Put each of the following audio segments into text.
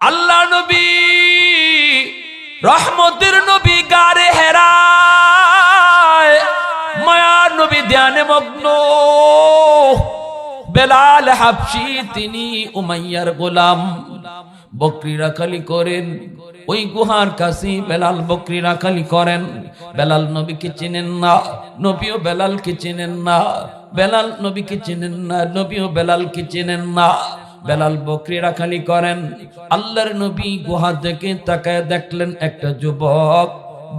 আল্লাহ নবী রহমতের নবী গারে হেরায় মায়ার নবী ধ্যানে মগ্ন। বেলাল হাবশি তিনি উমাইয়ার গোলাম, বকরি রাখালি করেন ওই গুহার কাছে। বেলাল বকরি রাখালি করেন। বেলাল নবীকে চিনেন না, নবীও বেলালকে চিনেন না। বেলাল নবীকে চিনেন না, নবীও বেলালকে চিনেন না। বেলাল বকরি রাখালি করেন। আল্লাহর নবী গুহা থেকে তাকায় দেখলেন একটা যুবক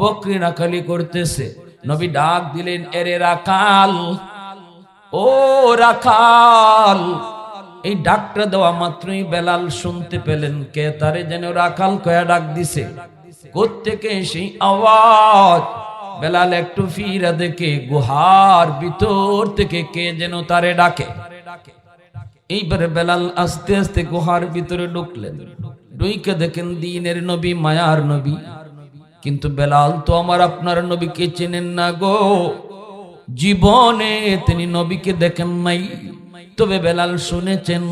বকরি রাখালি করতেছে। নবী ডাক দিলেন, এরে রাখাল, ও রাখাল। এই ডাকটা দেওয়া মাত্রই বেলাল শুনতে পেলেন কে তারে যেন রাখাল কয়া ডাক দিছে। কোত্থেকে সেই আওয়াজ? বেলাল একটু ফিরা দেখে গুহার ভিতর থেকে কে যেন তারে ডাকে। এইবারে বেলাল আস্তে আস্তে গুহার ভিতরে ঢুকলেন। ঢুকে দেখেন দিনের নবী, মায়ার নবী। কিন্তু বেলাল তো আমার আপনার নবীকে চেনেন না গো, জীবনে তিনি নবীকে দেখেন নাই। তবে বেলাল শুনেছেন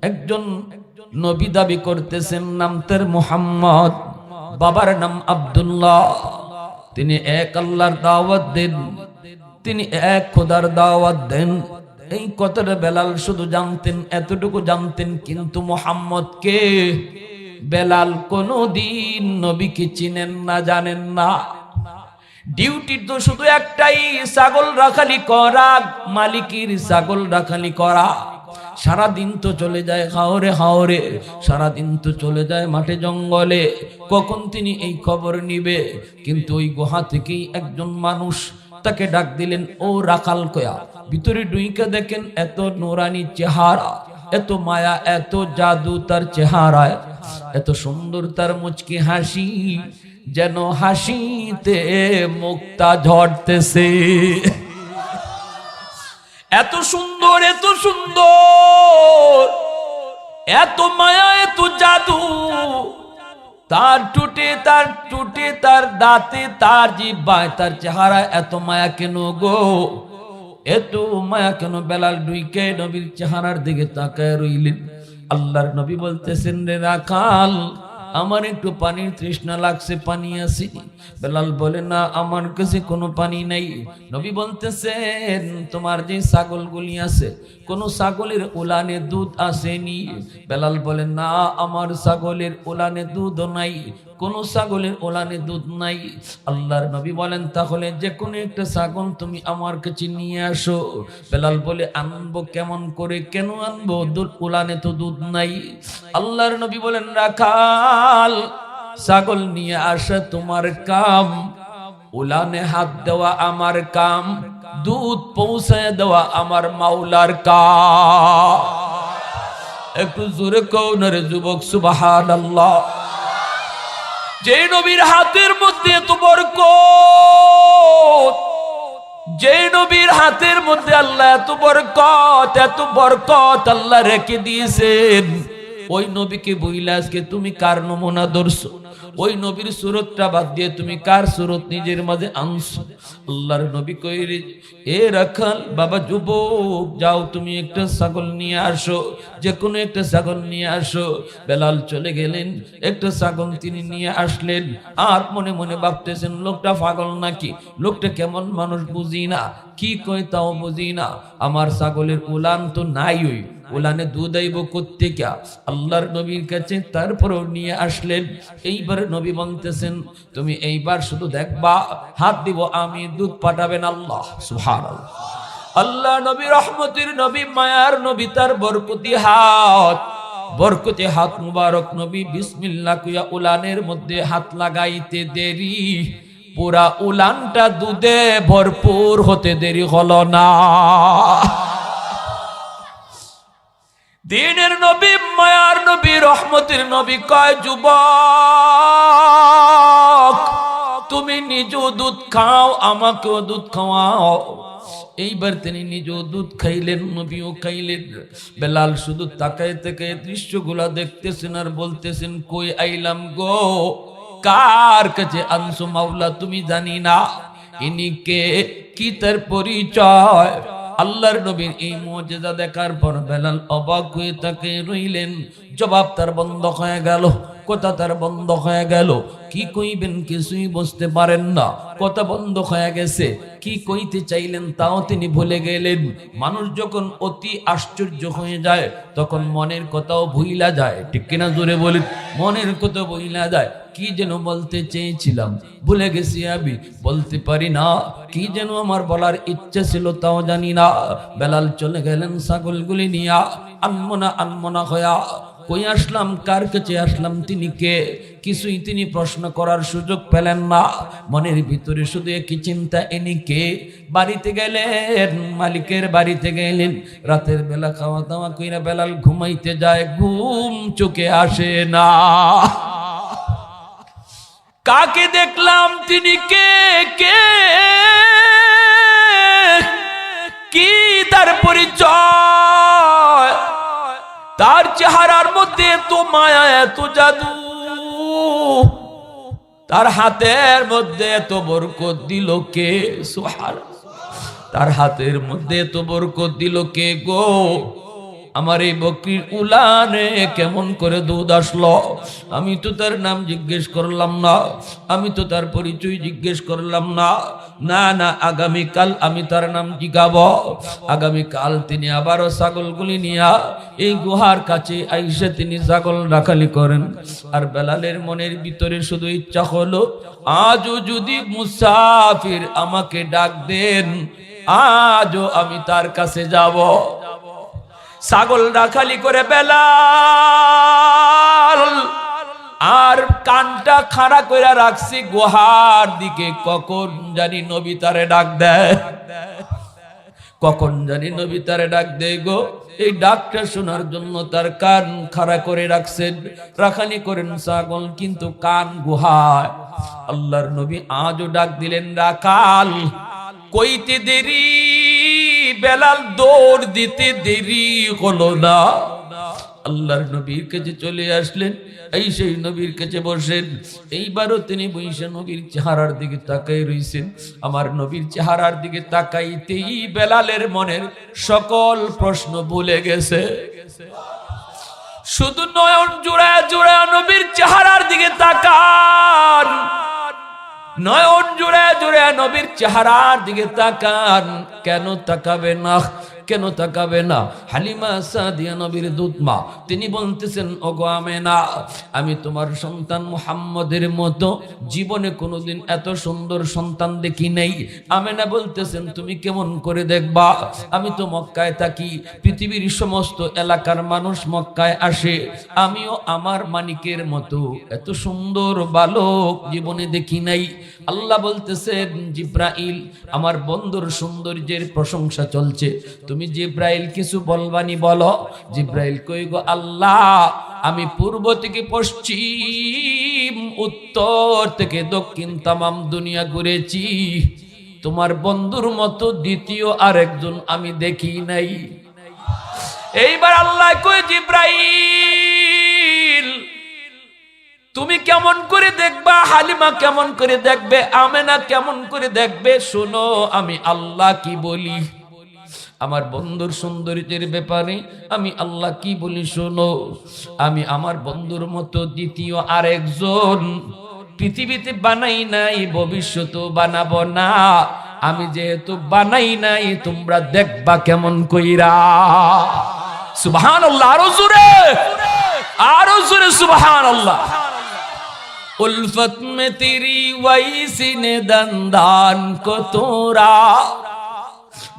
একজন নবী দাবি করতেছেন, নাম তার মুহাম্মদ, বাবার নাম আব্দুল্লাহ। তিনি এক আল্লাহর দাওয়াত দেন, তিনি এক খোদার দাওয়াত দেন। এই কথাটা বেলাল শুধু জানতেন, এতটুকু জানতেন। কিন্তু মুহাম্মদ কে বেলাল কোনদিন নবীকে চিনেন না, জানেন না। ডিউটি তো শুধু একটাই, ছাগল রাখালি করা, মালিকের ছাগল রাখালি করা। সারাদিন তো চলে যায় হাওরে হাওরে, সারাদিন তো চলে যায় মাঠে জঙ্গলে। কখন তিনি এই খবর নিবে? কিন্তু ওই গুহা থেকেই একজন মানুষ তাকে ডাক দিলেন, ও রাখাল কয়া। ভিতরে ডুইকা দেখেন এত নুরানি চেহারা, এত মায়া, এত জাদু তার চেহারায়, এত সুন্দর তার মুচকি হাসি, যেন হাসিতে মুক্তা ঝরতেছে। এত সুন্দর, এত সুন্দর, এত মায়া, এত জাদু। তার টুটে, তার টুটে, তার দাঁতে, তার জিহ্বায়, তার চেহারা এত মায়া কেন গো? এত মায়া কেন? বেলাল ডুইকে নবীর চেহারার দিকে তাকায় রইলেন। আল্লাহর নবী বলতেছেন, রে রাখাল, আমার একটু পানির তৃষ্ণা লাগছে, পানি আছে? বেলাল বলে, না, আমার কাছে কোনো পানি নাই। নবী বলতেছেন, তোমার যে ছাগলগুলি আছে, কোন ছাগলের উলানে দুধ আসেনি? বেলাল বলে, না, আমার ছাগলের উলানে দুধও নাই, কোন ছাগলের ওলানে দুধ নাই। আল্লাহর নবী বলেন, তাহলে যে কোনো একটা ছাগল তুমি আমার কাছে নিয়ে আসো। বেলাল বলে, আনবো কেমন করে, কেন আনবো? দুধ ওলানে তো দুধ নাই। আল্লাহর নবী বলেন, রাখাল, ছাগল নিয়ে আসা তোমার কাম, ওলানে হাত দেওয়া আমার কাম, দুধ পৌঁছায় দেওয়া আমার মাওলার কাম। একটু জোরে কও না রে যুবক, সুবহানাল্লাহ। যে নবীর হাতের মধ্যে এত বরকত, যে নবীর হাতের মধ্যে আল্লাহ এত বরকত, এত বরকত আল্লাহ রেখে দিয়েছেন, ওই নবীকে বইলা আজকে তুমি কার নমুনা ধরছো? ওই নবীর সুরতটা বাদ দিয়ে তুমি কার সুরত নিজের মাঝে আনছো? আল্লাহর নবী কইরে, এ রাখাল বাবা, যুবক, যাও তুমি একটা ছাগল নিয়ে আসো, যে কোনো একটা ছাগল নিয়ে আসো। বেলাল চলে গেলেন, একটা ছাগল তিনি নিয়ে আসলেন। আর মনে মনে ভাবতেছেন, লোকটা পাগল নাকি, লোকটা কেমন মানুষ বুঝি না, কি কই তাও বুঝি না, আমার ছাগলের উলান তো নাই, ওই উলানে দুধ আইব কোত্থেকে? আল্লাহর নবীর কাছে তারপরেও নিয়ে আসলেন। এইবার নবী বলতেছেন, তুমি এইবার শুধু দেখবা, হাত দিব আমি, দুধ পাঠাবেন আল্লাহ। সুবহানাল্লাহ। আল্লাহ নবী, রহমতের নবী, মায়ার নবী, তার বরকতি হাত, বরকতি হাত মুবারক নবী বিসমিল্লাহ কইয়া উলানের মধ্যে হাত লাগাইতে দেরি, পুরা উলানটা দুধে ভরপুর হতে দেরি হলো না। দিনের নবী, মায়ার নবী, রহমতের নবী কয়, যুবক, তুমি নিজেও দুধ খাও, আমাকেও দুধ খাওয়াও। এইবার তিনি নিজেও দুধ খাইলেন, নবীও খাইলেন। বেলাল শুধু তাকায় তাকায় দৃশ্যগুলা দেখতেছেন আর বলতেছেন, কই আইলাম গো, কার কাছে আনছো মাওলা তুমি জানি না, ইনি কে, কি তার পরিচয়? আল্লাহর নবীর এই মুজিজা দেখার পর বেলাল অবাক হয়ে তাকে রইলেন। জবাব তার বন্ধ হয়ে গেল, কথা তার বন্ধ হয়ে গেল। কি কইবেন কিছুই বুঝতে পারেন না, কথা বন্ধ হয়ে গেছে। কি কইতে চাইলেন তাও তিনি ভুলে গেলেন। মানুষ যখন অতি আশ্চর্য হয়ে যায় তখন মনের কথাও ভুইলা যায়, ঠিক কিনা জোরে বলেন? মনের কথা ভুইলা যায়। কি যেন বলতে চেয়েছিলাম ভুলে গেছি, আমি বলতে পারি না। কি যেন আমার বলার ইচ্ছা ছিল তাও জানি না। বেলাল চলে গেলেন ছাগলগুলি নিয়া, আনমনা হইয়া। কই আসলাম, কার কাছে আসলাম, তিনি কে, কিছুই তিনি প্রশ্ন করার সুযোগ পেলেন না। মনের ভিতরে শুধু একই চিন্তা, এনি কে। বাড়িতে গেলেন, মালিকের বাড়িতে গেলেন। রাতের বেলা খাওয়া দাওয়া কইরা বেলাল ঘুমাইতে যায়, ঘুম চোখে আসে না। কাকে দেখলাম, তিনি কে, কি তার পরিচয়? তার চেহারার মধ্যে এত মায়া, এত জাদু, তার হাতের মধ্যে এত বরকত দিল কে? সুবহানাল্লাহ। তার হাতের মধ্যে এত বরকত দিল কে গো? আমার এই বকরির উলানে কেমন করে দুধ আসলো? আমি তো তার নাম জিজ্ঞেস করলাম না, আমি তো তার পরিচয় জিজ্ঞেস করলাম না। না না, আগামীকাল আমি তার নাম জিজ্ঞাবো। আগামীকাল তিনি আবারও ছাগলগুলি নিয়া এই গুহার কাছে আইসে তিনি ছাগল রাখালি করেন। আর বেলালের মনের ভিতরে শুধু ইচ্ছা হলো, আজও যদি মুসাফির আমাকে ডাক দেন, আজও আমি তার কাছে যাব। ছাগল রাখালি করে বেলাল আর কানটা খাড়া করে রাখছি গুহার দিকে। কখন জানি নবী তারে ডাক দেয়, কখন জানি নবী তারে ডাক দেয় গো। এই ডাকটা শোনার জন্য তার কান খাড়া করে রাখছেন, রাখালি করেন ছাগল, কিন্তু কান গুহায়। আল্লাহর নবী আজও ডাক দিলেন, রাখাল। কইতে দেরি, বেলাল দৌড় দিতে দেরি হলো না। আল্লাহর নবীর কাছে চলে আসলেন, এই সেই নবীর কাছে বসেন। এইবারও তিনি বইসা নবীর চেহারার দিকে তাকাই রইছেন। আমার নবীর চেহারার দিকে তাকাইতেই বেলালের মনের সকল প্রশ্ন ভুলে গেছে। শুধু নয়ন জোড়ায় জোড়ায় নবীর চেহারার দিকে তাকান, নয়ন জোড়ায় জোড়ায় নবীর চেহারার দিকে তাকান। কেন তাকাবে না, কেন তাকাবে না? হালিমা সাদিয়া নবীর দুধ মা, তিনি বলতেছেন, ওগো আমেনা, আমি তোমার সন্তান মুহাম্মদের মতো জীবনে কোনোদিন এত সুন্দর সন্তান দেখি নাই। আমেনা বলতেছেন, তুমি কেমন করে দেখবা? আমি তো মক্কায় থাকি, পৃথিবীর সমস্ত এলাকার মানুষ মক্কায় আসে, আমিও আমার মানিকের মতো এত সুন্দর বালক জীবনে দেখি নাই। আল্লাহ বলতেছেন, জিব্রাইল, আমার বন্ধুর সৌন্দর্যের প্রশংসা চলছে, তুমি জিব্রাইল কিছু বলবানি বলো। জিব্রাইল কই গো আল্লাহ, আমি পূর্ব থেকে পশ্চিম, উত্তর থেকে দক্ষিণ তামাম দুনিয়া ঘুরেছি, তোমার বন্ধুর মতো দ্বিতীয় আরেকজন আমি দেখি নাই। এইবার আল্লাহ কই, জিব্রাইল তুমি কেমন করে দেখবা? হালিমা কেমন করে দেখবে? আমেনা কেমন করে দেখবে? শোনো আমি আল্লাহ কি বলি আমার বন্ধুর সৌন্দর্যের ব্যাপারে, আমি আল্লাহ কি বলি শোনো। আমি আমার বন্ধুর মতো দ্বিতীয় আরেকজন পৃথিবীতে বানাই নাই, ভবিষ্যতেও বানাবো না। আমি যেহেতু বানাই নাই, তোমরা দেখবা কেমন কইরা। সুবহানাল্লাহ, আরো জোরে, আরো জোরে সুবহানাল্লাহ। उल्फत में तेरी वैसी ने दंदान को तोरा,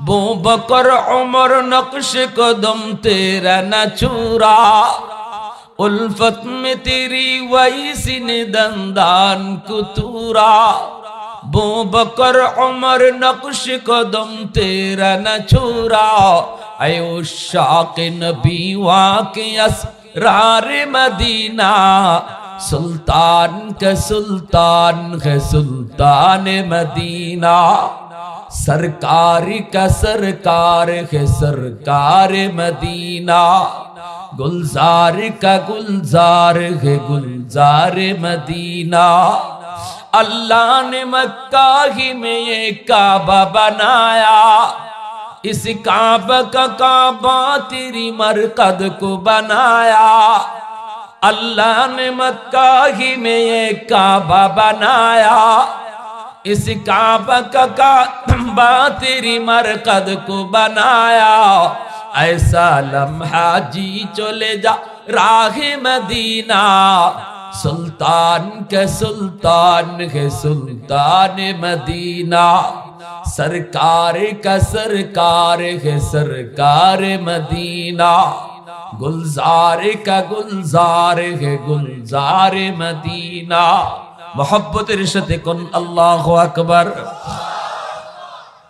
बो बकर उमर नक्श कदम तेरा न छुरा। उल्फत में तेरी वैसी ने दंदान को तोरा, बो बकर उमर नक्श कदम तेरा न छुरा। ऐ उशाक नबी वाके असरार मदीना, सुल्तान का सुल्तान है सुल्तान मदीना, सरकार का सरकार है सरकार मदीना, गुलजार का गुलजार है गुलजार मदीना। अल्लाह ने मक्का ही में ये काबा बनाया, इस काबा का काबा तेरी मरकद को बनाया, अल्लाह ने मक्का ही में ये काबा बनाया। इस काबा का काबा तेरी मरकद को बनाया, ऐसा लम्हा जी चले जा राह मदीना। सुल्तान के सुल्तान है सुल्तान मदीना, सरकार का सरकार है सरकार मदीना, गुलजार का गुलजार है गुलजार मदीना। मोहब्बतेर साथे कोन আল্লাহু আকবার।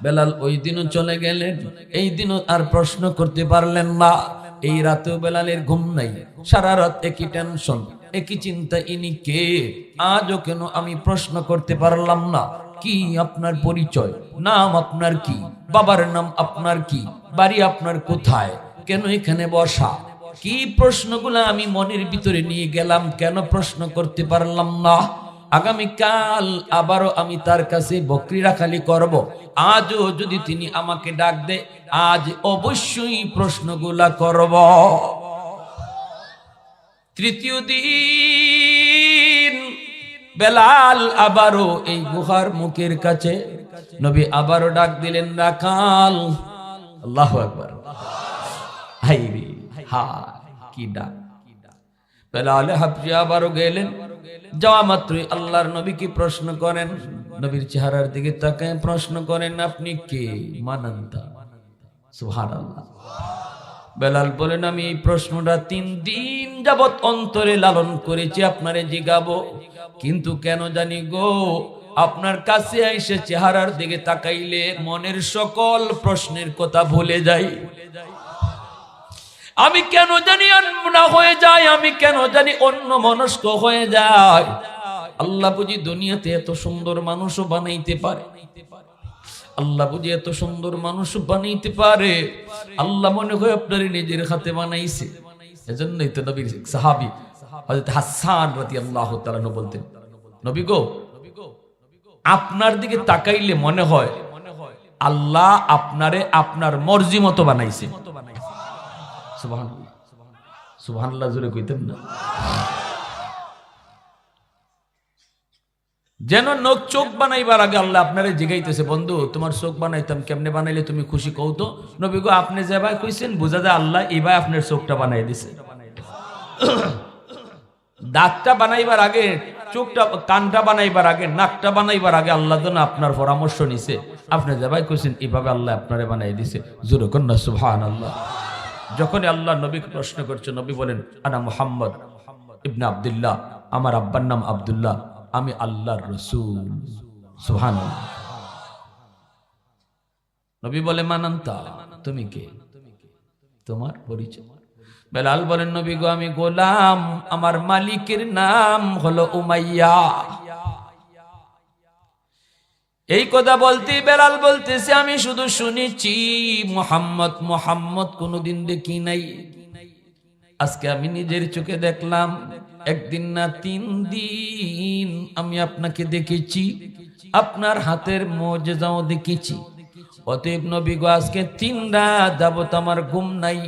বেলাল ওই দিনও চলে গেলেন, এই দিনও আর প্রশ্ন করতে পারলেন না। এই রাতেও বেলালের ঘুম নাই, সারা রাত একই টেনশন, একই চিন্তা, ইনি কে, আজও কেন আমি প্রশ্ন করতে পারলাম না। কি আপনার পরিচয়, নাম আপনার কি, বাবার নাম আপনার কি, বাড়ি আপনার কোথায়, কেন এখানে বসা, কি প্রশ্নগুলো আমি মনের ভিতরে নিয়ে গেলাম, কেন প্রশ্ন করতে পারলাম না। আগামীকাল আবারও আমি তার কাছে বকরি রাখালি করব। আজও যদি তিনি আমাকে ডাক দেয়, আজ অবশ্যই প্রশ্নগুলা করব। তৃতীয় দিন বেলাল আবারও এই গুহার মুখের কাছে, নবী আবারও ডাক দিলেন, রাখাল। আল্লাহু আকবার। হাইরে হা কি ডাক। বেলাল হাবশী আবারও গেলেন, যাওয়া মাত্রই আল্লাহর নবীকে প্রশ্ন করেন, নবীর চেহারার দিকে তাকায় প্রশ্ন করেন, আপনি কে? মানান্তা। সুবহানাল্লাহ। বেলাল বলেন, আমি এই প্রশ্নটা 3 দিন যাবত অন্তরে লালন করেছি, আপনারে জিগাবো, কিন্তু কেন জানি গো আপনার কাছে এসে চেহারার দিকে তাকাইলে মনের সকল প্রশ্নের কথা ভুলে যাই। আমি কেন জানি আনমনা হয়ে যায়, আমি কেন জানি অন্য মনস্ক হয়ে যায়। আল্লাহ বুঝি দুনিয়াতে এত সুন্দর মানুষও বানাইতে পারে, আল্লাহ বুঝি এত সুন্দর মানুষ বানাইতে পারে। আল্লাহ মনে হয় আপনার নিজের হাতে বানাইছে। এজন্যই তো নবীর সাহাবী হযরত হাসান রাদিয়াল্লাহু তাআলা বলতেন, নবী গো আপনার দিকে তাকাইলে মনে হয় আল্লাহ আপনারে আপনার মর্জি মতো বানাইছে। সুবহানাল্লাহ, সুবহানাল্লাহ জোরে কইতেন না। যেন নখ চোখ বানাইবার আগে আল্লাহ আপনারে জিগাইতেছে, বন্ধু তোমার চোখ বানাইতাম কেমনে বানাইলে তুমি খুশি কও তো। নবী গো আপনি যে ভাই কইছেন বুঝা যায় আল্লাহ এইভাবে আপনার চোখটা বানাই দিছে। দাঁতটা বানাইবার আগে, চোখটা, কানটা বানাইবার আগে, নাকটা বানাইবার আগে আল্লাহ যেন আপনার পরামর্শ নিছে। আপনি যে ভাই কইছেন এইভাবে আল্লাহ আপনারে বানাই দিছে। জোরে কোন না সুবহানাল্লাহ। যখন আল্লাহ নবীকে প্রশ্ন করছে, নবী বলেন, আনা মুহাম্মদ ইবনে আব্দুল্লাহ, আমার আব্বার নাম আব্দুল্লাহ, আমি আল্লাহর রাসূল। সুবহানাল্লাহ। নবী বলে, মানান্তা, তুমি কে, তোমার পরিচয়? বেলাল বলেন, নবী গো আমি গোলাম, আমার মালিকের নাম হলো উমাইয়া। এই কথা বলতে বেলাল বলতেছে, আমি শুধু শুনেছি মুহাম্মদ, মুহাম্মদ কোনদিন দেখি নাই। আজকে আমি নিজের চোখে দেখলাম, একদিন না 3 দিন আমি আপনাকে দেখেছি, আপনার হাতের মুজিজাও দেখেছি। অতএব নবী গো আজকে 3 রাত যাবত আমার ঘুম নাই।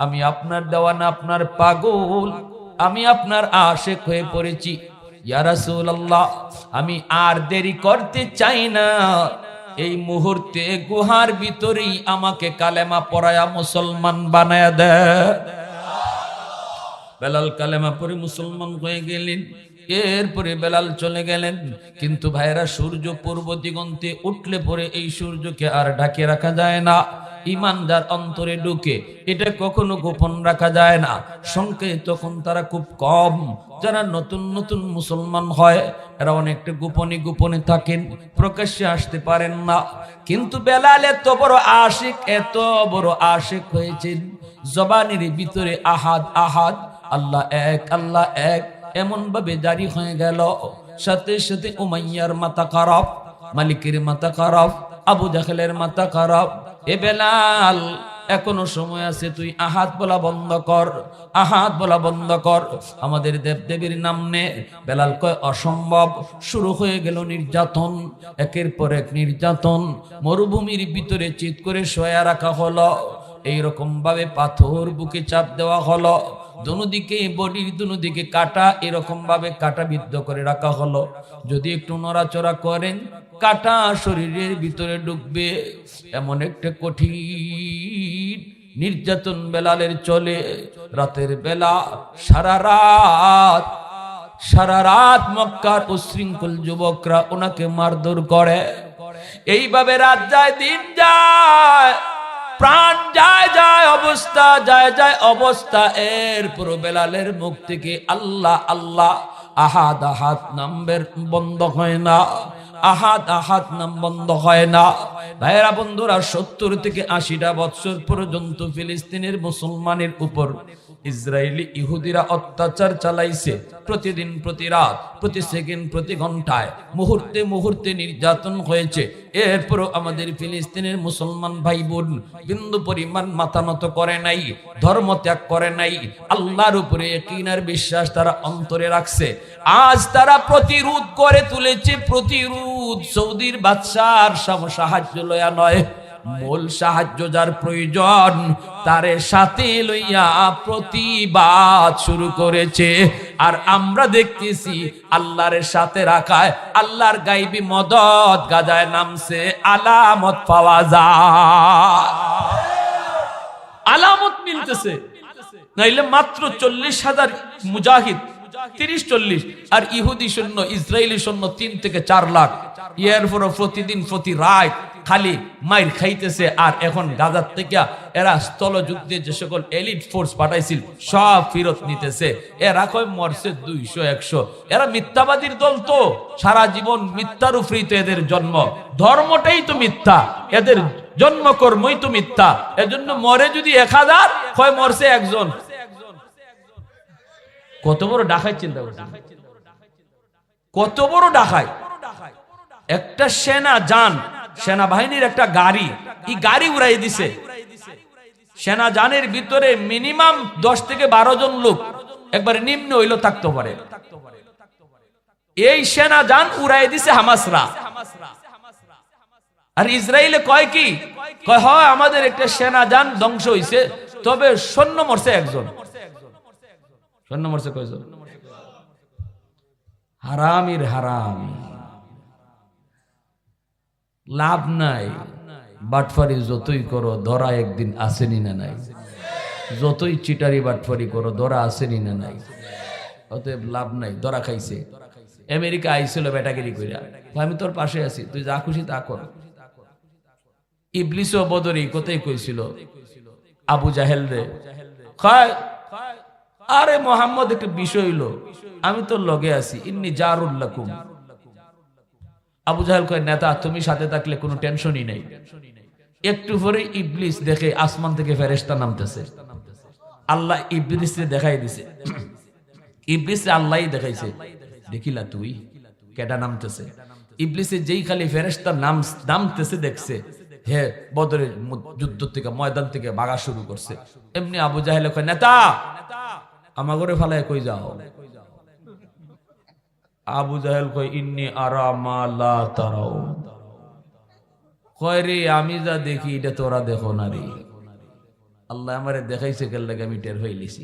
আমি আপনার দেওয়ানা, আপনার পাগল, আমি আপনার আশিক হয়ে পড়েছি। ইয়া রাসূলুল্লাহ, আমি আর দেরি করতে চাই না, এই মুহূর্তে গুহার ভিতরেই আমাকে কালেমা পড়ায়া মুসলমান বানায়া দেয়। বেলাল কালেমা পড়ে মুসলমান হয়ে গেলেন। এরপরে বেলাল চলে গেলেন। কিন্তু ভাইরা, সূর্য পূর্ব দিগন্তে উঠলে পরে এই সূর্যকে আর ঢাকে রাখা যায় না। ইমানদার অন্তরে ঢুকে এটা কখনো গোপন রাখা যায় না। সংখ্যায় তখন তারা খুব কম। যারা নতুন নতুন মুসলমান হয় এরা অনেকটা গোপনে গোপনে থাকেন, প্রকাশ্যে আসতে পারেন না। কিন্তু বেলাল এত বড় আশিক, এত বড় আশিক হয়েছেন, জবানের ভিতরে আহাদ আহাদ, আল্লাহ এক, আল্লাহ এক এমন ভাবে জারি হয়ে গেল। সাথে সাথে উমাইয়ার মাথা খারাপ, মালিকের মাথা খারাপ, আবু জাহেলের মাথা খারাপ। এ বেলাল, এখনো সময় আছে, তুই আহাদ বলা বন্ধ কর, আহাদ বলা বন্ধ কর, আমাদের দেবদেবীর নাম নে। বেলাল কয় অসম্ভব। শুরু হয়ে গেল নির্যাতন, একের পর এক নির্যাতন। মরুভূমির ভিতরে চিৎ করে শোয়া রাখা হলো, এইরকম ভাবে পাথর বুকে চাপ দেওয়া হলো, দুদিকে বডির দুদিকে কাটা, এরকম ভাবে কাটা বিদ্ধ করে রাখা হলো। যদি একটু নড়াচড়া করেন কাটা শরীরের ভিতরে ঢুকবে। এমন একটা কঠিন নির্যাতন বেলালের চলে। রাতের বেলা সারা রাত মক্কার উশৃঙ্খল যুবকরা ওনাকে মারধর করে। এইভাবে রাত যায়, দিন যায়, প্রাণ যায় অবস্থা। এরপর বেলালের মুখ থেকে আল্লাহ আল্লাহ আহাদ আহাদ নামের বন্ধ হয় না, আহাদ আহাদ নাম বন্ধ হয় না। ভাইয়েরা বন্ধুরা, 70 থেকে 80টা বছর পর্যন্ত ফিলিস্তিনের মুসলমানের উপর ইসরায়েলি ইহুদিরা অত্যাচার চালাইছে। প্রতিদিন, প্রতি রাত, প্রতি সেকেন্ড, প্রতি ঘন্টায়, মুহূর্তে মুহূর্তে নির্যাতন হয়েছে। এরপরও আমাদের ফিলিস্তিনের মুসলমান ভাই বোন বিন্দু পরিমাণ মাথা নত করে নাই, ধর্ম ত্যাগ করে নাই। আল্লাহর উপরে ইয়াকিন আর বিশ্বাস তারা অন্তরে রাখছে। আজ তারা প্রতিরোধ করে তুলেছে, প্রতিরোধ। সৌদির বাদশার সাহায্য লয়া নয়, মূল সাহায্য যার প্রয়োজন তারে সাথে লইয়া প্রতিবাদ শুরু করেছে। আর আমরা দেখতেছি আল্লাহর সাথে রাখায় আল্লাহর গায়বী মদদ গাজায় নামছে, আলামত পাওয়া যায়, আলামত মিলতেছে। নাইলে মাত্র 40,000 মুজাহিদ, 30-40, আর ইহুদি সৈন্য, ইসরায়েলি সৈন্য 3 থেকে 4 লাখ। এরপর প্রতিদিন প্রতি রাত খালি মাইর খাইতেছে। আর এখন গাজার থেকে এরা স্থলযুদ্ধে যে সকল এলিট ফোর্স পাঠাইছিল সব ফেরত নিতেছে। এরা কয় মরছে 200-100। এরা মিথ্যাবাদীর দল, তো সারা জীবন মিথ্যার উপরেই তো এদের জন্ম, ধর্মটাই তো মিথ্যা, এদের জন্মকর্মই তো মিথ্যা। এজন্য মরে যদি 1000 কয় মরছে 1 জন। কত বড় ডাকাই, চিন্তা করছে, কত বড় ডাকাই। একটা সেনাবাহিনীর একটা গাড়ি, এই গাড়ি উড়াই দিছে। সেনাজানের ভিতরে মিনিমাম 10 থেকে 12 জন লোক, একবারে নিম্ন হইল থাকতে পারে। এই সেনাজান উড়াই দিছে হামাসরা। আর ইসরায়েলে কয় কি, কয় হয় আমাদের একটা সেনাজান ধ্বংস হইছে, তবে সৈন্য মরছে 1 জন। সৈন্য মরছে কয়জন? হারামির হারাম, লাভ নাই। বাটফারি যতই করো ধরা একদিন আসেনি না নাই, যতই চিটারি বাটফারি করো ধরা আসেনি না নাই, অতএব লাভ নাই। ধরা খাইছে। আমেরিকা আইছিল বেটাগিরি কইরা, আমি তোর পাশে আছি, তুই যা খুশি তা কর। ইবলিস ও বদরি কোথায় কইছিল আবু জাহেল রে, আরে মোহাম্মদ একটা বিষয় হইলো, আমি তোর লগে আছি, ইন্নী জারুল লাকুম। আবু জাহেল কয়, নেতা তুমি সাথে থাকলে কোনো টেনশনই নাই। একটু পরে ইবলিস দেখে আসমান থেকে ফেরেশতা নামতেছে। আল্লাহ ইবলিসকে দেখাই দিছে, ইবলিসে আল্লাহই দেখাইছে, দেখিলা তুই কেডা নামতেছে। ইবলিসে যেই খালি ফেরেশতা নামতেছে দেখছে, হে বদরের যুদ্ধ থেকে, ময়দান থেকে ভাগা শুরু করছে। এমনি আবু জাহেল কয়, নেতা আমার ঘরে ফালায় কই যাও? আবু জাহেল কয়, ইন্নী আরা মা লা তারাও। কয় রে, আমি যা দেখি এটা তোরা দেখো না রে। আল্লাহ আমারে দেখাইছে কেন লাগে আমি টের হইলিছি।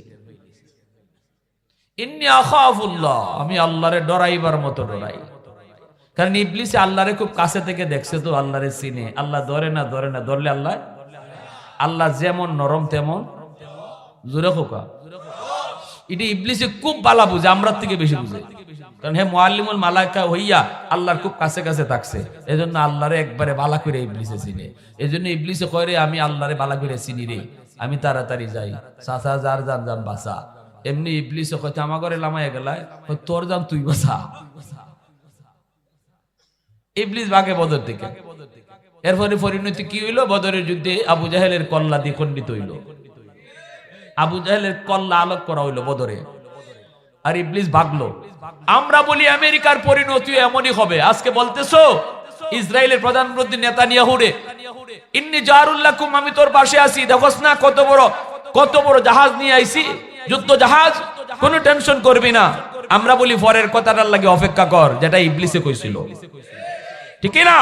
ইন্নী আখাফুল্লাহ, আমি আল্লাহরে ডরাইবার মতো ডরাই। কারণ ইবলিসে আল্লাহরে খুব কাছে থেকে দেখছে, তো আল্লাহরে চিনে। আল্লাহ ধরে না, ধরলে আল্লাহ যেমন নরম তেমন জোরে খোকা। এটা ইবলিসে খুব ভালো বুঝে, আমরা থেকে বেশি বুঝে। কারণ হে মুআল্লিমুল মালাইকা হইয়া আল্লাহর খুব কাছে কাছে থাকছে, এজন্য আল্লাহরে একবারে বালা করে ইবলিসে চিনে। এজন্য ইবলিসে কয় রে, আমি আল্লাহরে বালা করে চিনি রে, আমি তাড়াতাড়ি যাই, চাচা যার জান বাসা। এমনি ইবলিসে কয়, আমার ঘরে লামায় গেলায়, তোর জান তুই বাসা। ইবলিস ভাগে বদর থেকে। এরপরে পরিণতি কি হইলো? বদরের যুদ্ধে আবু জাহেলের কল্লা দিয়ে খণ্ডিত হইল। আবু জাহেলের কল্লা আলোক করা হইলো বদরে, আর ইবলিস ভাগলো। আমরা বলি আমেরিকার পরিণতি এমনই হবে। আজকে বলতেছো ইসরায়েলের প্রধানমন্ত্রী নেতানিয়াহুরে ইন্নী জারুল লাকুম, আমি তোর পাশে আছি, দেখোস না কত বড় জাহাজ নিয়ে আইছি, যুদ্ধ জাহাজ, কোনো টেনশন করবি না। আমরা বলি পরের কথাটার লাগে অপেক্ষা কর, যেটা ইবলিসে কইছিল, ঠিক না?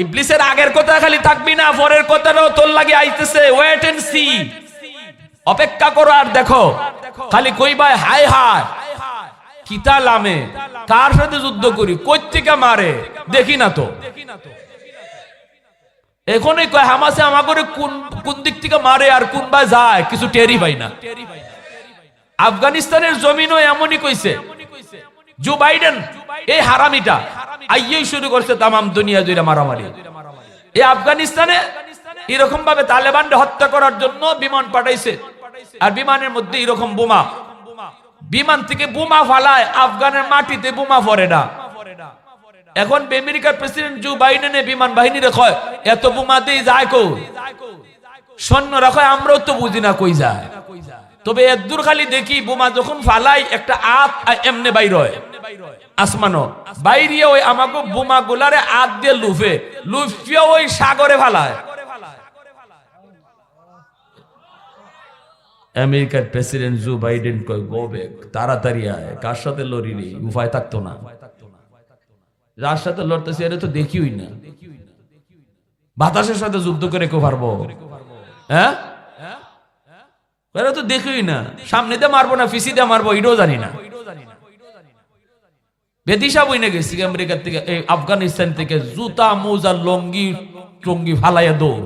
ইবলিসের আগের কথা খালি থাকবি না, পরের কথাটাও তোর লাগে আইতেছে। ওয়েট এন্ড সি, অপেক্ষা করো আর দেখো। খালি কইবাই হায় হায় কিতা লামে, কার সাথে যুদ্ধ করি, কই থেকে মারে দেখি না তো। এখনই কয় হামাসে আমাকে কোন দিক থেকে মারে আর কোন বা যায় কিছু টেরি পাই না। আফগানিস্তানের জমিনও এমনই কইছে। জো বাইডেন এই হারামিটা আইয়েই শুরু করছে তামাম দুনিয়া জুড়ে মারামারি। এই আফগানিস্তানে এরকম ভাবে তালেবানকে হত্যা করার জন্য বিমান পাঠাইছে, আর বিমানের মধ্যে এরকম বোমা, বিমান থেকে বোমা ফালায়, আফগানের মাটিতে বোমা পড়ে না। এখন আমেরিকার প্রেসিডেন্ট জো বাইডেনে বিমান বাহিনী কয় এত বোমা দিয়ে যায় কো, সৈন্যরা কয় আমরাও তো বুঝি না কই যায়। তবে এদুর খালি দেখি বোমা যখন ফালাই একটা আত এমনে বাইর হয় আসমানো, বাইরিয়ে ওই আমাকে বোমা গুলারে আত দিয়ে লুফিয়ে ওই সাগরে ফালায়। আমেরিকার প্রেসিডেন্ট জো বাইডেন কয় গো ব্যাক, তাড়াতাড়ি আয়, কার সাথে লড়ি রে, উপায় থাকতো না। যার সাথে লড়তেছে এরা তো দেখিওই না, বাতাসের সাথে যুদ্ধ করে কেউ পারবো? হ্যাঁ, এরা তো দেখিওই না, সামনে দিয়ে মারবো না পিছি দিয়ে মারবো এটাও জানি না। বেদিশা বইনে গেছি আমেরিকার থেকে, এই আফগানিস্তান থেকে জুতা মোজা লঙ্গি টঙ্গি ফালাইয়া দৌড়।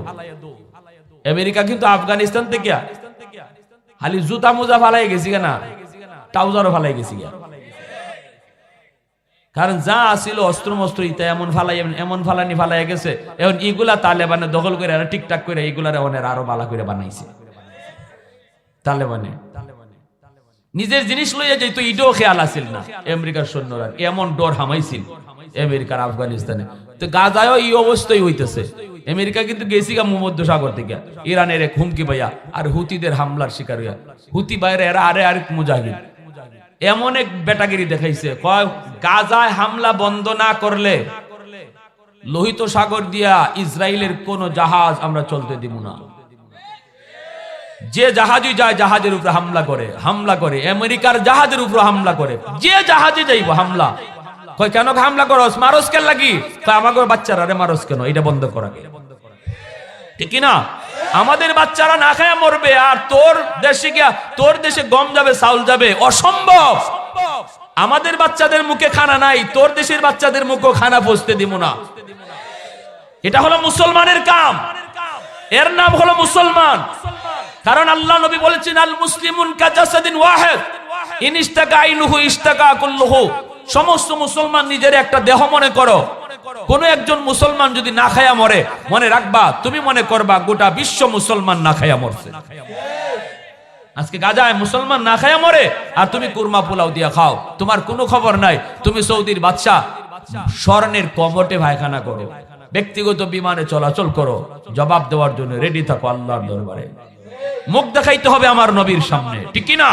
আমেরিকা কিন্তু আফগানিস্তান থেকে খালি জুতা মোজা ফালাই গেছি না, ট্রাউজারও ফালাই গেছি। কারণ যা আসিল অস্ত্র মস্ত্র ইতা এমন ফালানি ফালাই গেছে। এখন এগুলা তালেবানে দখল করে ঠিকঠাক করে এগুলার আরো বালা করে বানাইছে। তালেবানে নিজের জিনিস লইয়া যেত ইটাও খেয়াল আসিল না আমেরিকার সৈন্যরা, এমন ডর হামাইছিল আমেরিকার আফগানিস্তানে। তো গাজায়ও এই অবস্থাই হইতেছে। আমেরিকা কিন্তু গেছি গা ভূমধ্য সাগর থেকে, ইরানের এক হুমকি ভাইয়া আর হুতিদের হামলার শিকার হইয়া, হুতি বাইরে এরা আরেক মুজাহিদ এমন এক বেটাগিরি দেখাইছে, কয় গাজায় হামলা বন্ধ না করলে লোহিত সাগর দিয়া ইসরায়েলের কোন জাহাজ আমরা চলতে দিব না। যে জাহাজই যায় জাহাজের উপরে হামলা করে, আমেরিকার জাহাজের উপরে হামলা করে, যে জাহাজে যাইব হামলা। কয় কেন হামলা করস, মারস কেন লাগি? আমাকে বাচ্চারা রে মারস কেন, এটা বন্ধ করা, ঠিক না? আমাদের বাচ্চারা না খায় মরবে, আর তোর দেশে গিয়া তোর দেশে গম যাবে চাউল যাবে, অসম্ভব। আমাদের বাচ্চাদের মুখে খানা নাই, তোর দেশের বাচ্চাদের মুখে খানা পৌঁছতে দিব না। এটা হলো মুসলমানের কাম, এর নাম হলো মুসলমান। কারণ আল্লাহ নবী বলেছেন আল মুসলিমুন কাজাসাদিন ওয়াহিদ ইন ইস্তাকা আইনুহু ইস্তাকা কুল্লুহু। সমস্ত মুসলমান নিজের একটা দেহ মনে করো। কোন একজন মুসলমান যদি না খায়া মরে, মনে রাখবা তুমি মনে করবা গোটা বিশ্ব মুসলমান না খায়া মরছে। আজকে গাজায় মুসলমান না খায়া মরে আর তুমি কুরমা পোলাও দিয়া খাও, তোমার কোনো খবর নাই। তুমি সৌদির বাদশা স্বর্ণের কমটে ভাইখানা করো, ব্যক্তিগত বিমানে চলাচল করো, জবাব দেওয়ার জন্য রেডি থাকো আল্লাহর দরবারে। মুখ দেখাইতে হবে আমার নবীর সামনে, ঠিক কি না?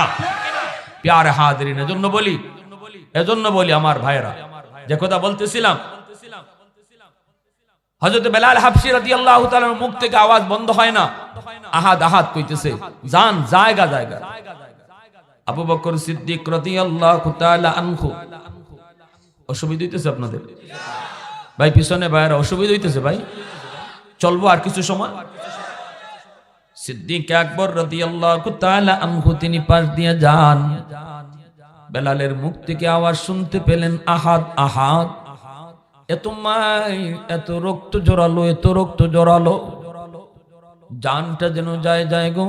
প্যারে হাজিরিন, এজন্য বলি আমার ভাইরা, যে কথা বলতেছিলাম, হযরত বেলাল হাবশী রাদিয়াল্লাহু তাআলার মুখ থেকে আওয়াজ বন্ধ হয় না, আহাদ কইতেছে, জান জায়গা। আবু বকর সিদ্দিক রাদিয়াল্লাহু তাআলা আনহু, অসুবিধা হইতেছে আপনাদের ভাই? পিছনে ভাইরা অসুবিধা হইতেছে ভাই? চলবো আর কিছু সময়। সিদ্দিক আকবর রাদিয়াল্লাহু তাআলা আনহু তিনি পাশ দিয়ে যান, বেলালের মুখ থেকে আওয়াজ শুনতে পেলেন, আহাদ। এত মায়ের এত রক্ত জড়ালো, জানটা যেন যায় গো।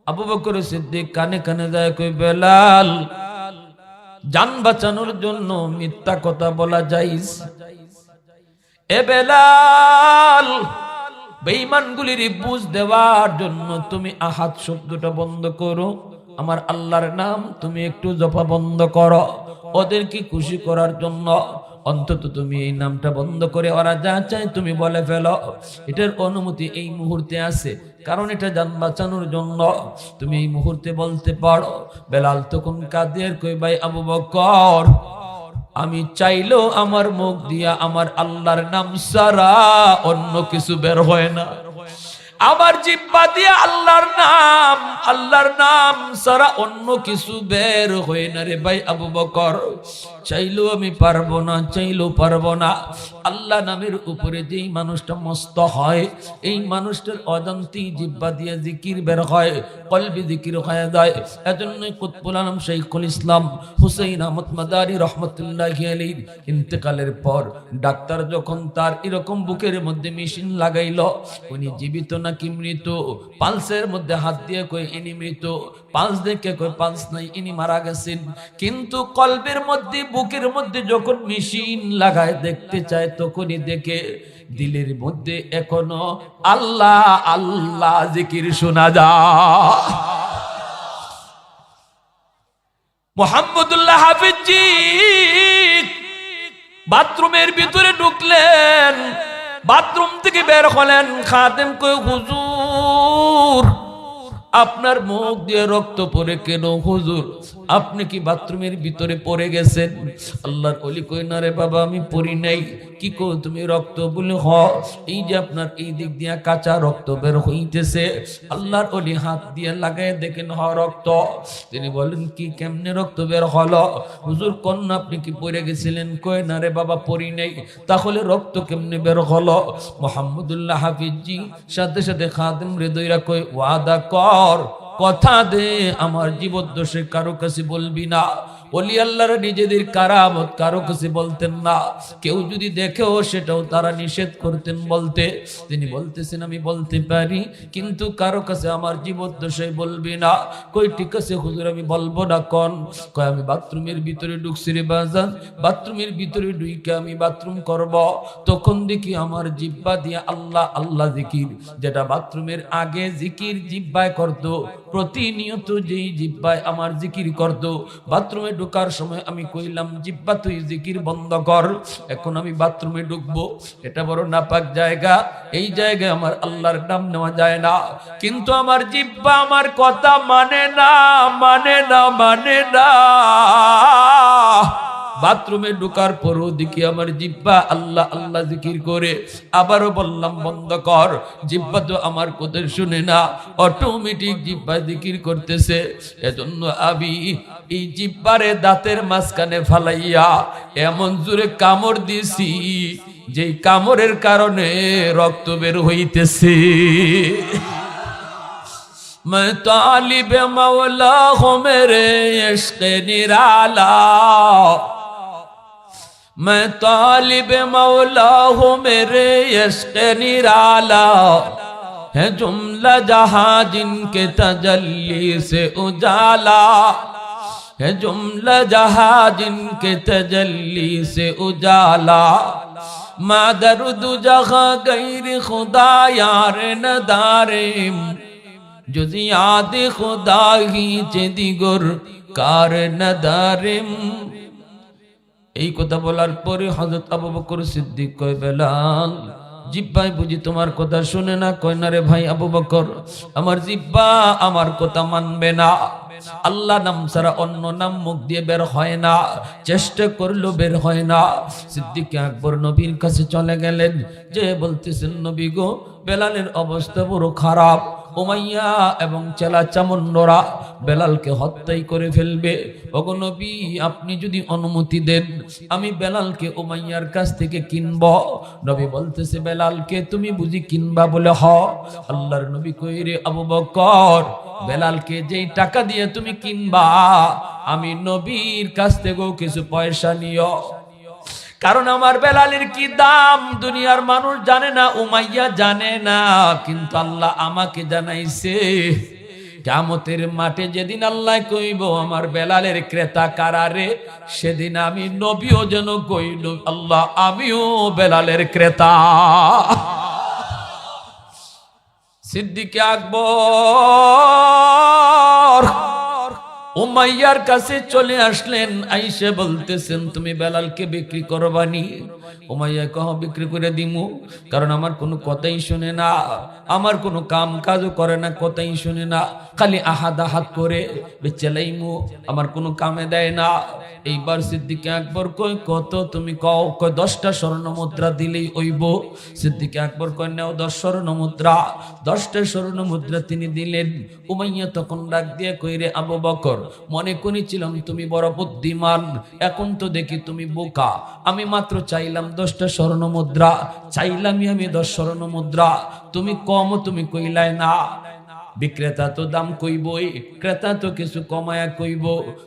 আবু বকর সিদ্দিক কানে যায়, কই বেলাল, জান বাঁচানোর জন্য মিথ্যা কথা বলা যাইস? এ বেলাল, বেঈমানগুলির বুঝ দেওয়ার জন্য তুমি আহাদ শব্দটা বন্ধ করো, আমার আল্লাহর নাম তুমি একটু জপা বন্ধ করো, ওদেরকে খুশি করার জন্য অন্তত তুমি এই নামটা বন্ধ করে ওরা যা চায় তুমি বলে ফেলো। এটার অনুমতি এই মুহূর্তে আছে, কারণ এটা জান বাঁচানোর জন্য তুমি এই মুহূর্তে বলতে পারো। বেলাল তখন কাদের, কই ভাই আবু বকর, আমি চাইলেও আমার মুখ দিয়া আমার আল্লাহর নাম ছাড়া অন্য কিছু বের হয় না। আমার জিহ্বা দিয়ে আল্লাহর নাম ছাড়া অন্য কিছু বের হয় না রে ভাই আবু বকর। চাইলেও আমি পারবো না, চাইলেও পারবো না। আল্লাহ নামের উপরে যেই মানুষটা মস্ত হয়, এই মানুষটার অজান্তেই জিহ্বা দিয়ে জিকির বের হয়, কলবি জিকির হয়ে যায়। এজন্যই কুতবুল আলম শাইখুল ইসলাম হুসাইন আহমদ মাদানী রহমতুল্লাহি আলাইহি ইন্তেকালের পর ডাক্তার যখন তার এরকম বুকের মধ্যে মেশিন লাগাইলো, উনি জীবিত নাকি মৃত, পালসের মধ্যে হাত দিয়ে কই ইনি মৃত, পালস দেখে কই পালস নাই, ইনি মারা গেছেন। কিন্তু কলবের মধ্যে বুকের মধ্যে যখন মেশিন লাগায় দেখতে চায়, তখনই দেখে দিলের মধ্যে এখনো আল্লাহ আল্লাহ জিকির শোনা যায়। মোহাম্মদুল্লাহ হাফিজি বাথরুমের ভিতরে ঢুকলেন, বাথরুম থেকে বের হলেন, খাদেম কই হুজুর আপনার মুখ দিয়ে রক্ত পড়ে কেন? হুজুর আপনি কি বাথরুমের ভিতরে পড়ে গেছেন? আল্লাহর ওলি কই না রে বাবা, আমি পড়ি নাই। কি কো তুমি রক্ত? বলে হ, এই যে আপনার এই দিক দিয়া কাঁচা রক্ত বের হইতেছে। আল্লাহর ওলি হাত দিয়ে লাগায় দেখেন হ রক্ত। তিনি বলেন কি কেমনে রক্ত বের হলো? হুজুর কোন আপনি কি পড়ে গেছিলেন? কই না রে বাবা পড়ি নাই। তাহলে রক্ত কেমনে বের হলো? মোহাম্মদুল্লাহ হাফিজি সাথে সাথে খাদেম হৃদয়রা কই ওয়াদা কর, কথা দে আমার জীবদ্দশে কারো কাছে বলবি না। ওলি আল্লাহরা নিজেদের কারামত কারো কাছে বলতেন না, কেউ যদি দেখেও সেটাও তারা নিষেধ করতেন বলতে। তিনি বলতেছেন আমি বলতে পারি, কিন্তু কারো কাছে আমার জীবদ্দশায় বলবি না। কই ঠিক আছে হুজুর আমি বলবো না। কোন? কয় আমি বাথরুমের ভিতরে ঢুকছি রে বাজান, বাথরুমের ভিতরে ঢুকে আমি বাথরুম করব, তখন দেখি আমার জিহ্বা দিয়ে আল্লাহ আল্লাহ জিকির, যেটা বাথরুমের আগে জিকির জিহ্বায় করত, প্রতিনিয়ত যেই জিহ্বায় আমার জিকির করত, বাথরুমে ঢোকার সময় আমি কইলাম জিহ্বা তুই জিকির বন্ধ কর, এখন আমি বাথরুমে ঢুকবো। এটা বড় নাপাক জায়গা, এই জায়গায় আমার আল্লাহর নাম নেওয়া যায় না। কিন্তু আমার জিহ্বা আমার কথা মানে না, মানে না, মানে না। বাথরুমে ঢোকার পরও দেখি আমার জিহ্বা আল্লাহ আল্লাহ জিকির করে। আবারও বললাম বন্ধ কর, জিহ্বা তো আমার কথা শুনে না, অটোমেটিক জিহ্বা জিকির করতেছে। এজন্য আমি এই জিহ্বারে দাঁতের মাঝখানে ফালাইয়া এমন জোরে কামড় দিছি, যেই কামড়ের কারণে রক্ত বের হইতেছে। मैं तालिब मौला हूँ मेरे इश्क़ निराला, मैं तालिब मौला हूँ मेरे इश्क़ निराला, है जुमला जहाँ जिनके तजल्ली से उजाला, है जुमला जहाँ जिनके तजल्ली से उजाला, मादरुद जहाँ गैर खुदा यार नदारिम, যদি আদে খোদাহি চেদিগর কার নদারিম। এই কথা বলার পরে হযরত আবু বকর সিদ্দিক কয় বেলাল জিহ্বায় বুঝি তোমার কথা শুনে না? কয় না রে ভাই আবু বকর, আমার জিহ্বা আমার কথা মানবে না। আল্লাহ নাম ছাড়া অন্য নাম মুখ দিয়ে বের হয় না, চেষ্টা করলেও বের হয় না। সিদ্দিক আকবর নবীর কাছে চলে গেলেন, যে বলতেছেন নবী গো বেলালের অবস্থা বড় খারাপ, উমাইয়া এবং চেলা চামুন্ডরা বেলালকে হত্যাই করে ফেলবে। ওগো নবী আপনি যদি অনুমতি দেন আমি বেলালকে উমাইয়ার কাছ থেকে কিনব। নবী বলতেছে বেলালকে তুমি বুঝি কিনবা? বলে হ। আল্লাহর নবী কই রে আবু বকর, বেলালকে যেই টাকা দিয়ে তুমি কিনবা আমি নবীর কাছ থেকেও কিছু পয়সা নিও, কারণ আমার বেলালের কি দাম দুনিয়ার মানুষ জানে না, উমাইয়া জানে না, কিন্তু আল্লাহ আমাকে জানাইছে। কিয়ামতের মাঠে যেদিন আল্লাহ কইব আমার বেলালের ক্রেতা কারারে, সেদিন আমি নবীও যেন কইল আল্লাহ আমিও বেলালের ক্রেতা। সিদ্দিক আকবর উমাইয়ার কাছে চলে আসলেন, আইসে বলতেছেন তুমি বেলালকে বিক্রি করবানি? উমাইয়া কহ বিক্রি করে দিমু, কারণ আমার কোনো কথাই শুনে না, আমার কোনো কাম কাজও করে না, কথাই শুনে না, খালি আহাদ আহাদ করে বেচেলাইমু, আমার কোনো কামে দেয় না। এইবার সিদ্দিক আকবর কই কত তুমি কও, কয় 10টা স্বর্ণ মুদ্রা দিলেই হইব। সিদ্দিক আকবর কয় নাও 10 স্বর্ণ মুদ্রা। 10টা স্বর্ণ মুদ্রা তিনি দিলেন। উমাইয়া তখন ডাক দিয়ে কইরে আবু বকর, মনে করেছিলাম তুমি বড় বুদ্ধিমান, এখন তো দেখি তুমি বোকা। আমি মাত্র চাইলাম 10টা স্বর্ণ মুদ্রা, চাইলামই আমি 10 স্বর্ণ মুদ্রা, তুমি কম তুমি কইলাই না। বিক্রেতা তো দাম কইবই, ক্রেতা তো কিছু কমায়া কইব।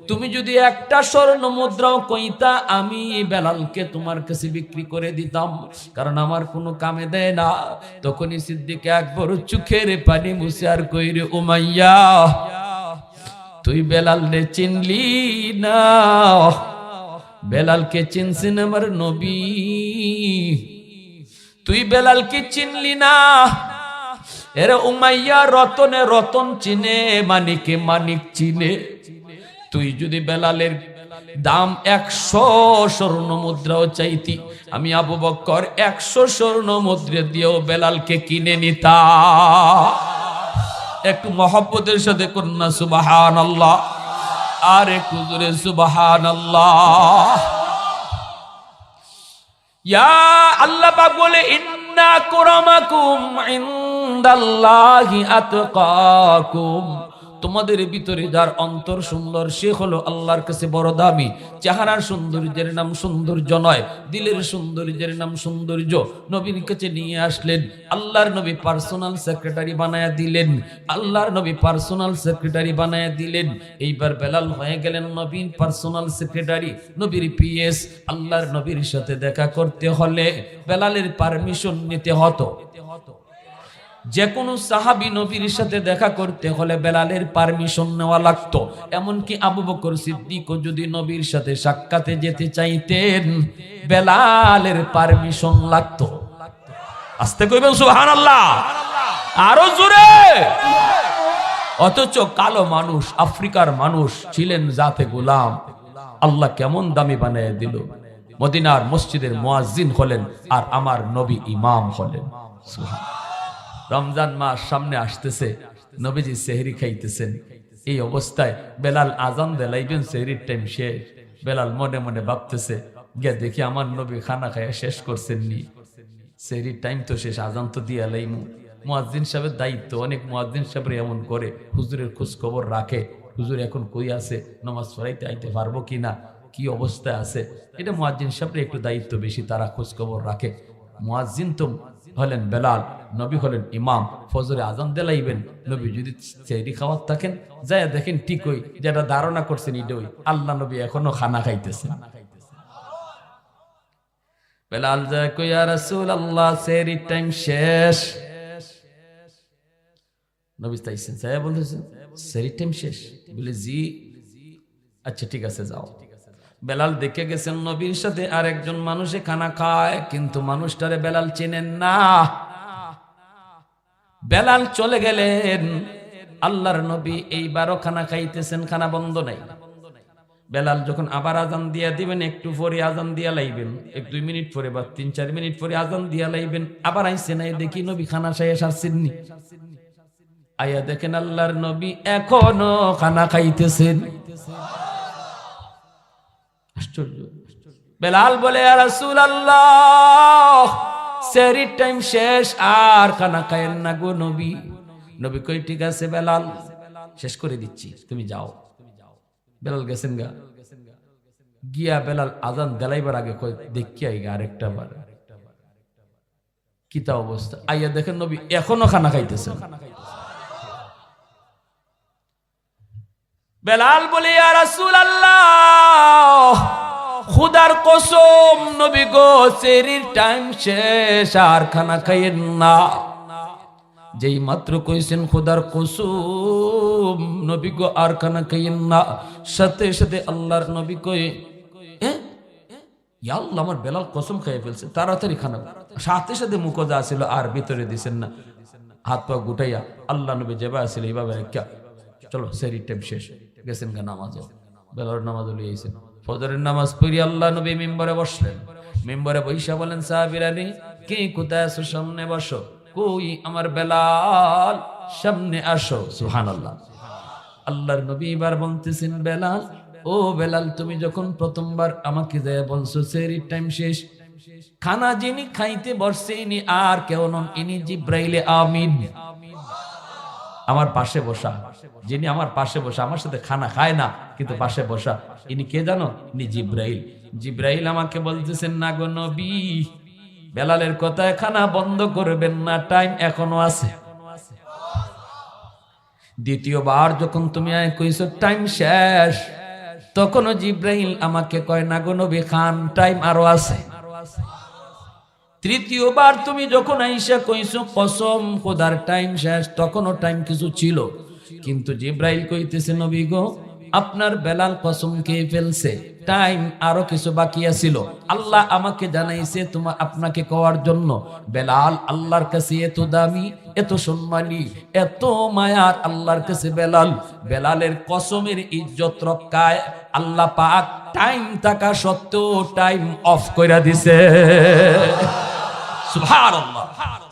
তুমি যদি একটা স্বর্ণ মুদ্রাও কইতা, আমি বেলালকে তোমার কাছে বিক্রি করে দিতাম, কারণ আমার কোনো কামে দেয় না। তখনই সিদ্দিক আকবর চোখের পানি মুছে আর কইরে, উমাইয়া তুই বেলাল রে চিনলি না? বেলালকে চিনছেন আমার নবী, তুই বেলালকে চিনলি না? এরা উমাইয়া রতনে রতন চিনে, মানিকে মানিক চিনে। তুই যদি বেলালের দাম 100 স্বর্ণ মুদ্রাও চাইতি, আমি আবু বকর 100 স্বর্ণ মুদ্রা দিয়েও বেলালকে কিনে নিতা। একটু মহব্বতের সাথে কন্যা সুবহানাল্লাহ, আর একটু জোরে সুবহানাল্লাহ। ইয়া আল্লাহ পাক বলে, ইন্না আকরামাকুম ইনদাল্লাহি আতকাকুম, তোমাদের ভিতরে যার অন্তর সুন্দর সে হলো আল্লাহর কাছে বড় দামি। চেহারার সৌন্দর্যের নাম সৌন্দর্য নয়, দিলের সৌন্দর্যের নাম সৌন্দর্য। নবীর কাছে নিয়ে আসলেন, আল্লাহর নবী পার্সোনাল সেক্রেটারি বানায়া দিলেন, আল্লাহর নবী পার্সোনাল সেক্রেটারি বানায়া দিলেন। এইবার বেলাল হয়ে গেলেন নবীর পার্সোনাল সেক্রেটারি, নবীর পিএস। আল্লাহর নবীর সাথে দেখা করতে হলে বেলালের পারমিশন নিতে হতো। যে কোনো সাহাবী নবীর সাথে দেখা করতে হলে বেলালের পারমিশন নেওয়া লাগতো। এমনকি আবু বকর সিদ্দিকও যদি নবীর সাথে সাক্ষাতে যেতে চাইতেন, বেলালের পারমিশন লাগতো। আস্তে কইবেন সুবহানাল্লাহ, আরো জোরে। অথচ কালো মানুষ, আফ্রিকার মানুষ ছিলেন জাতে গোলাম, আল্লাহ কেমন দামি বানিয়ে দিল। মদিনার মসজিদের মুয়াজ্জিন হলেন, আর আমার নবী ইমাম হলেন। সুবহানাল্লাহ। রমজান মাস সামনে আসতেছে, নবীজি সেহরি খাইতেছেন। এই অবস্থায় বেলাল আজান দেলাইবেন, সেহরির টাইম শেষ। বেলাল মনে মনে ভাবতেছে, গিয়া দেখি আমার নবী খানা খাইয়া শেষ করছেন নি, সেহরির টাইম তো শেষ, আজান তো দিয়া লাইমু। মুয়াজ্জিন সাহেবের দায়িত্ব, অনেক মুয়াজ্জিন সাহেব এমন করে, হুজুরের খোঁজ খবর রাখে, হুজুর এখন কই আছে, নামাজ পড়াইতে আইতে পারবো কিনা, কি অবস্থায় আছে। এটা মুয়াজ্জিন সাহেবের একটু দায়িত্ব বেশি, তারা খোঁজ খবর রাখে। মুয়াজ্জিন তো হলেন বেলাল, নবী হলেন ইমাম। ফজরে আজান দেলাইবেন, নবী যদি সেহরি খাওয়ার থাকেন, যায় দেখেন ঠিক ওই যেটা ধারণা করছেন ইডই, আল্লাহ নবী এখনো খানা খাইতেছেন। বেলাল যায় কই, ইয়া রাসূলুল্লাহ সেহরির টাইম শেষ। নবী তাইছেন, যায় বলতেছেন সেহরির টাইম শেষ? বলে জি। আচ্ছা ঠিক আছে যাও। বেলাল দেখে গেছেন নবীর সাথে আরেকজন মানুষে খানা খায়, কিন্তু মানুষটারে বেলাল চেনেন না। বেলাল চলে গেলেন, আল্লাহর নবী এইবারও খানা খাইতেছেন, খানা বন্ধ নাই। বেলাল যখন আবার আজান দিয়া দিবেন, একটু পরে আজান দিয়া লাইবেন, 1-2 মিনিট পরে বা 3-4 মিনিট পরে আজান দিয়া লাইবেন, আবার আইসে নাই, দেখি নবী খানা শেষ আসছেননি। আয়া দেখেন আল্লাহর নবী এখনো খানা খাইতেছেন। আশ্চর্য। বেলাল বলে, ইয়া রাসূলুল্লাহ সেহরির টাইম শেষ, আর খানা খায়েন না গো নবী। নবী কই ঠিক আছে বেলাল, শেষ করে দিচ্ছি, তুমি যাও। বেলাল গেছেন গা, গিয়া বেলাল আজান দেলাইবার আগে কই দেখি আইগা আরেকটা বার, কিতা অবস্থা। আইয়া দেখেন নবী এখনো খানা খাইতেছেন। বেলাল বলে, ইয়া রাসূলুল্লাহ খুদার কসম নবী গো সেহরির টাইম শেষ, আর খানা খাইয়েন না। যেই মাত্র কইছেন খুদার কসম নবী গো আর খানা খাইয়েন না, সাথে সাথে আল্লাহর নবী কই, ইয়া আল্লাহ আমার বেলাল কসম খাইয়ে ফেলছে, তাড়াতাড়ি খানা। সাথে সাথে মুখজা ছিল আর ভিতরে দিছেন না, হাত পা গুটাইয়া আল্লাহ নবী যেবা আছিল এইভাবে রেখা, চলো সেহরির টাইম শেষ, গেছেন গা নামাজে। বেলালের নামাজ লইয়াছেন, ফজরের নামাজ পড়ি আল্লাহ নবী মিম্বরে বসলেন। মিম্বরে বইসা বলেন, সাহাবীরানি কে কোথায় আছো, সামনে বসো। কই আমার বেলাল, সামনে আসো। সুবহানাল্লাহ। আল্লাহর নবী এবার বলতেছেন, বেলাল ও বেলাল, তুমি যখন প্রথমবার আমাকে যায় বলছো সেহরির টাইম শেষ, খানা যিনি খাইতে বসছে ইনি আর কেউ নন, ইনি জিব্রাইলে আমিন। আমার পাশে বসা, যিনি আমার পাশে বসা, আমার সাথে খানা খায় না কিন্তু পাশে বসা, ইনি কে জানো? ইনি জিব্রাইল। জিব্রাইল আমাকে বলতেছেন, না গো নবী, বেলালের কথায় খানা বন্ধ করবেন না, টাইম এখনো আছে। দ্বিতীয়বার যখন তুমি কইছো টাইম শেষ, তখনও জিব্রাইল আমাকে কয়, না গো নবী খান, টাইম আরো আছে। তৃতীয়বার তুমি যখন আইসা কইছো কসম খোদার টাইম শেষ, তখনও টাইম কিছু ছিল, কিন্তু জিব্রাইল কইতেছে, নবী গো, আপনার বেলাল কসম খেয়ে ফেলছে, টাইম আরো কিছু বাকি আছিল। আল্লাহ আমাকে জানাইছে আপনাকে কওয়ার জন্য, বেলাল আল্লাহর কাছে এত দামি, এত সম্মানী, এত মায়ার আল্লাহর কাছে বেলাল। বেলালের কসমের ইজ্জত রক্ষায় আল্লাহ পাক টাইম থাকা সত্ত্বেও টাইম অফ কইরা দিছে। সুবহানাল্লাহ।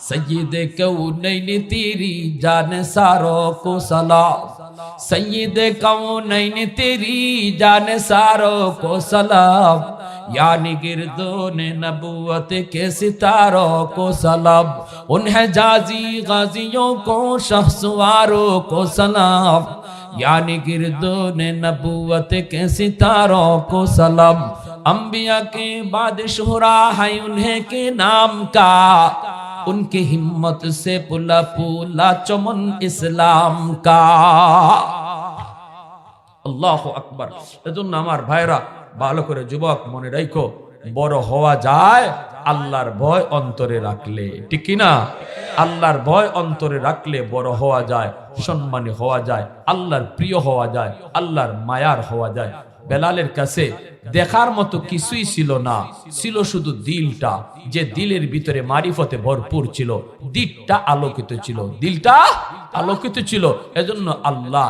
সৈয়দে কৌনৈন তেরি জানে সারো কো সালাম, सैयद कौनैन तेरी जाने सारों को सलाम, यानी गिरदोन नबूवत के सितारों को सलाम, उन हिजाज़ी गाजियों को शख्सवारों को सलाम, यानी गिरदोन नबूवत के सितारों को सलाम, अंबिया के बाद शुहरा है उन्हें के नाम का, उनकी हिम्मत से पुला पुला चमन इस्लाम का। আল্লাহু আকবার। এজন্য আমার ভাইরা, ভালো করে যুবক মনে রাখো, বড় হওয়া যায় আল্লাহর ভয় অন্তরে রাখলে, ঠিক কি না? আল্লাহর ভয় অন্তরে রাখলে বড় হওয়া যায়, সম্মানী হওয়া যায়, আল্লাহর প্রিয় হওয়া যায়, আল্লাহর মায়ার হওয়া যায়। বেলালের কাছে দেখার মতো কিছুই ছিল না, ছিল শুধু দিলটা, যে দিলের ভিতরে মারিফতে ভরপুর ছিল, দিলটা আলোকিত ছিল, দিলটা আলোকিত ছিল। এজন্য আল্লাহ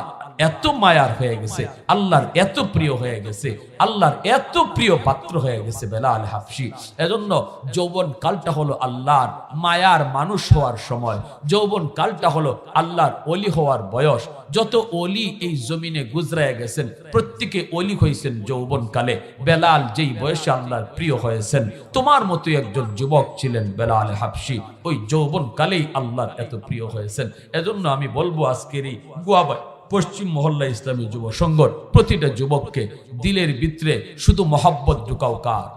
এত মায়ার হয়ে গেছে, আল্লাহর এত প্রিয় হয়ে গেছে, আল্লাহর এত প্রিয় পাত্র হয়ে গেছে বেলাল হাবশী। এজন্য যৌবন কালটা হলো আল্লাহর মায়ার মানুষ হওয়ার সময়, যৌবন কালটা হলো আল্লাহর ওলি হওয়ার বয়স। যত ওলি এই জমিনে গুজরায় গেছেন, প্রত্যেকে ওলি হয়েছেন যৌবন কালে। বেলাল যেই বয়সে আল্লাহর প্রিয় হয়েছেন, তোমার মতো একজন যুবক ছিলেন বেলাল হাবশী, ওই যৌবন কালেই আল্লাহর এত প্রিয় হয়েছেন। এজন্য আমি বলবো আজকের এই গুয়াবাই পশ্চিম মহল্লা ইসলামী যুব সংঘর প্রতিটা যুবককে দিলের ভিতরে শুধু মহব্বত ঢুকাও। কার?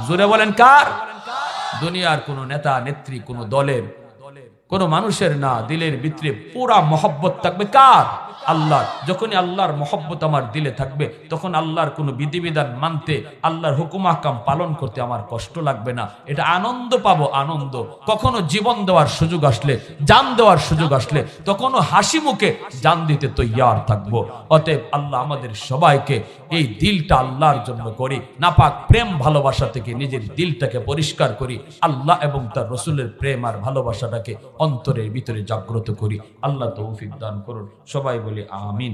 জোরে বলেন কার? দুনিয়ার কোন নেতা নেত্রী, কোন দলের, কোন মানুষের না, দিলের ভিতরে পুরা মহব্বত থাকবে কার? আল্লাহর। যখনই আল্লাহর মহব্বত আমার দিলে থাকবে, তখন আল্লাহর কোনো বিধিবিধান মানতে, আল্লাহর হুকুম আহকাম পালন করতে আমার কষ্ট লাগবে না, এটা আনন্দ পাবো, আনন্দ। কখনো জীবন দেওয়ার সুযোগ আসলে, জান দেওয়ার সুযোগ আসলে, তখনও হাসি মুখে জান দিতে তৈয়ার থাকবো। অতএব আল্লাহ আমাদের সবাইকে এই দিলটা আল্লাহর জন্য করি, নাপাক প্রেম ভালোবাসা থেকে নিজের দিলটাকে পরিষ্কার করি, আল্লাহ এবং তার রসুলের প্রেম আর ভালোবাসাটাকে অন্তরের ভিতরে জাগ্রত করি। আল্লাহ তৌফিক দান করুন। সবাই বলি আমিন।